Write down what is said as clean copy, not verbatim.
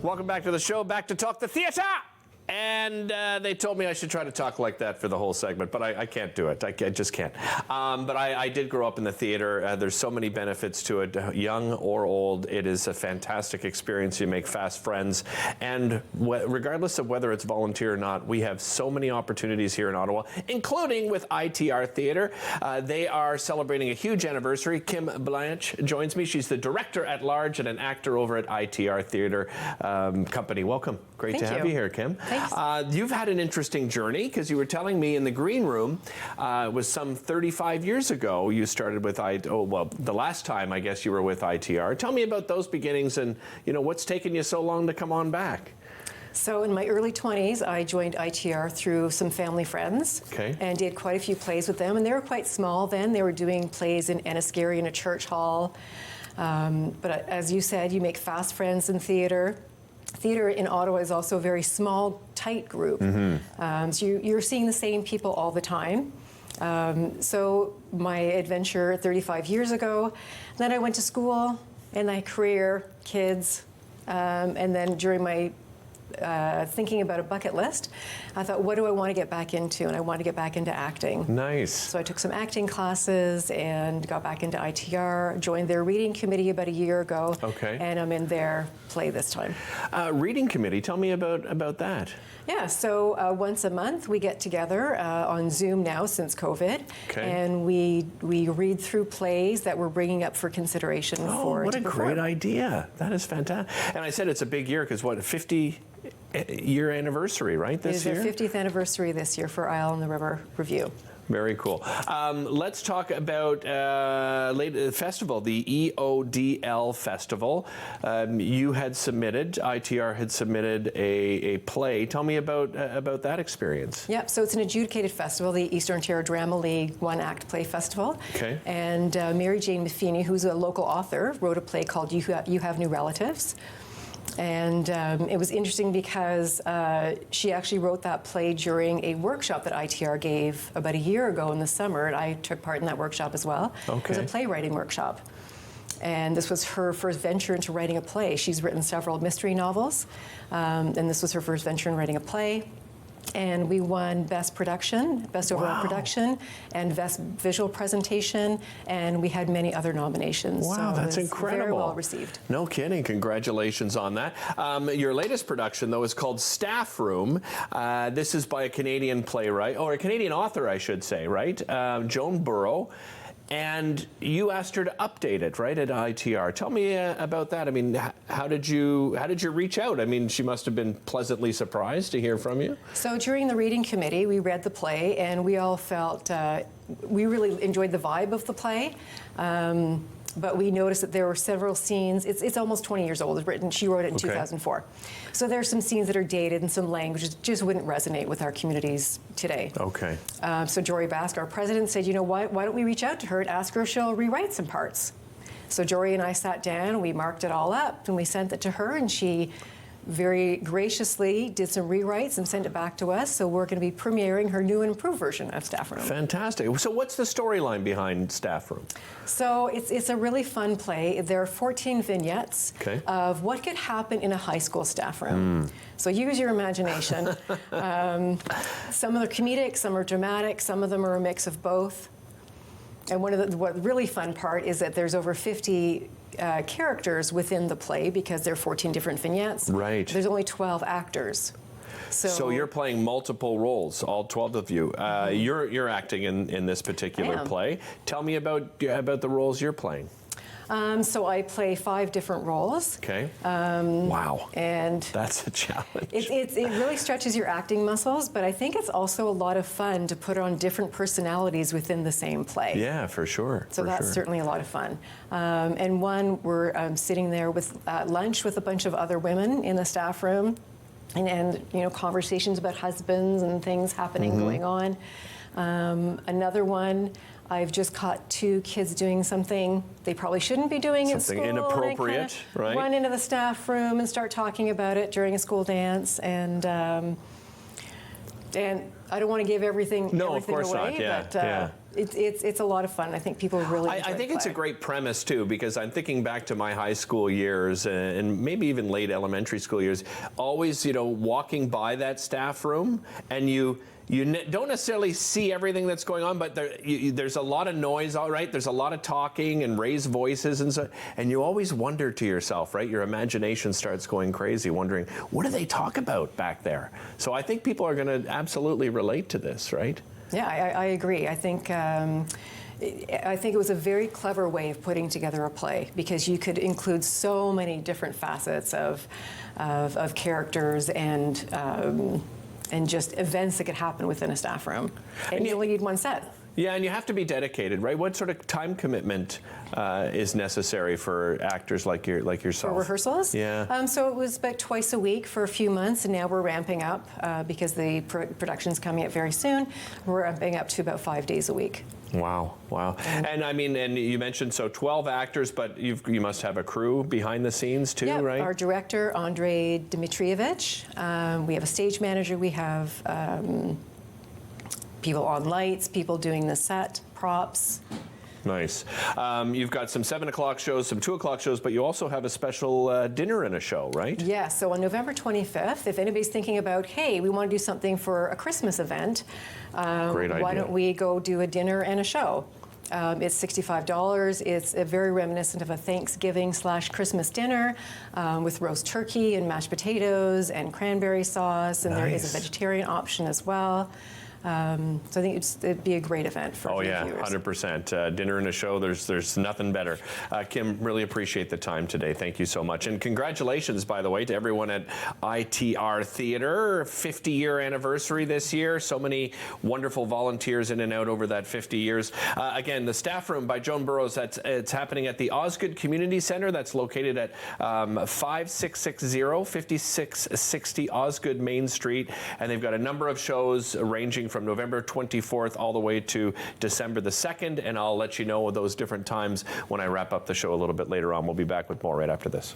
Welcome back to the show, back to Talk the Theatre. And they told me I should try to talk like that for the whole segment, but I can't do it. I just can't. But I did grow up in the theater. There's so many benefits to it, young or old. It is a fantastic experience. You make fast friends. And regardless of whether it's volunteer or not, we have so many opportunities here in Ottawa, including with ITR Theatre. They are celebrating a huge anniversary. Kim Blanche joins me. She's the director at large and an actor over at ITR Theatre Company. Welcome. Great to have you here, Kim. You've had an interesting journey, because you were telling me in the green room, it was some 35 years ago you started with the last time I guess you were with ITR. Tell me about those beginnings and, what's taken you so long to come on back? So in my early 20s, I joined ITR through some family friends and did quite a few plays with them. And they were quite small then. They were doing plays in Enniskerry in a church hall. But as you said, you make fast friends in theatre. Theatre in Ottawa is also a very small, tight group. So you're seeing the same people all the time. So my adventure 35 years ago, then I went to school, and my career, kids, and then during my thinking about a bucket list, I thought, what do I want to get back into? And I want to get back into acting. Nice. So I took some acting classes and got back into ITR, joined their reading committee about a year ago. And I'm in their play this time. Reading committee, tell me about that. Yeah, so once a month we get together on Zoom now since COVID, and we read through plays that we're bringing up for consideration for what a great idea. That is fantastic. And I said it's a big year because 50-year anniversary, right, this year? It is our 50th anniversary this year for Isle on the River Review. Very cool. Let's talk about the festival, the EODL Festival. You had submitted, ITR had submitted a play. Tell me about that experience. Yep, so it's an adjudicated festival, the Eastern Ontario Drama League one-act play festival. And Mary Jane Maffini, who's a local author, wrote a play called You Have New Relatives. And it was interesting because she actually wrote that play during a workshop that ITR gave about a year ago in the summer, and I took part in that workshop as well. It was a playwriting workshop. And this was her first venture into writing a play. She's written several mystery novels, and this was her first venture in writing a play. And we won Best Production, Best Overall Production, and Best Visual Presentation, and we had many other nominations. Wow, so that's incredible. Very well received. No kidding. Congratulations on that. Your latest production, though, is called Staff Room. This is by a Canadian playwright, or a Canadian author, I should say, right? Joan Burrow. And you asked her to update it, right, at ITR. Tell me about that. I mean, how did you reach out? I mean, she must have been pleasantly surprised to hear from you. So during the reading committee, we read the play, and we all felt we really enjoyed the vibe of the play. But we noticed that there were several scenes. It's almost 20 years old. She wrote it in 2004. So there are some scenes that are dated and some languages just wouldn't resonate with our communities today. So Jory Basque, our president, said, why don't we reach out to her and ask her if she'll rewrite some parts? So Jory and I sat down, we marked it all up, and we sent it to her, and she very graciously did some rewrites and sent it back to us. So we're going to be premiering her new and improved version of Staff Room. Fantastic. So what's the storyline behind Staff Room? So it's a really fun play. There are 14 vignettes of what could happen in a high school staff room. So use your imagination. Some are comedic, some are dramatic, some of them are a mix of both. And what really fun part is that there's over 50 characters within the play because there are 14 different vignettes. There's only 12 actors. So you're playing multiple roles, all 12 of you. You're acting in this particular play. Tell me about the roles you're playing. So I play 5 different roles. Wow. And that's a challenge. It really stretches your acting muscles, but I think it's also a lot of fun to put on different personalities within the same play. Yeah, for sure. So that's certainly a lot of fun. And we're sitting there with lunch with a bunch of other women in the staff room, and conversations about husbands and things happening going on. Another one, I've just caught 2 kids doing something they probably shouldn't be doing at school. Something inappropriate, right? Run into the staff room and start talking about it during a school dance, and I don't want to give everything of course away, not. Yeah, but It's a lot of fun. I think people really enjoy I think the it's a play. great premise too, because I'm thinking back to my high school years and maybe even late elementary school years. Always, walking by that staff room, and you don't necessarily see everything that's going on, but there's a lot of noise, all right? There's a lot of talking and raised voices and so, and you always wonder to yourself, right? Your imagination starts going crazy, wondering, what do they talk about back there? So I think people are going to absolutely relate to this, right? Yeah, I agree. I think it was a very clever way of putting together a play, because you could include so many different facets of characters and just events that could happen within a staff room. And you only need one set. Yeah, and you have to be dedicated, right? What sort of time commitment is necessary for actors like yourself? For rehearsals? Yeah. So it was about twice a week for a few months, and now we're ramping up because the production's coming up very soon. We're ramping up to about 5 days a week. Wow. And I mean, and you mentioned 12 actors, but you must have a crew behind the scenes too, yeah, right? Our director, Andrei Dmitrievich. We have a stage manager. We have people on lights, people doing the set, props. Nice. You've got some 7 o'clock shows, some 2 o'clock shows, but you also have a special dinner and a show, right? Yeah, so on November 25th, if anybody's thinking about, hey, we want to do something for a Christmas event, Great idea. why don't we go do a dinner and a show? It's $65. It's very reminiscent of a Thanksgiving/Christmas dinner with roast turkey and mashed potatoes and cranberry sauce, and there is a vegetarian option as well. So I think it'd be a great event for viewers. 100%. Dinner and a show, there's nothing better. Kim, really appreciate the time today. Thank you so much. And congratulations, by the way, to everyone at ITR Theatre. 50-year anniversary this year. So many wonderful volunteers in and out over that 50 years. Again, the staff room by Joan Burrows, it's happening at the Osgood Community Centre. That's located at 5660 Osgood Main Street. And they've got a number of shows ranging from November 24th all the way to December the 2nd, and I'll let you know those different times when I wrap up the show a little bit later on. We'll be back with more right after this.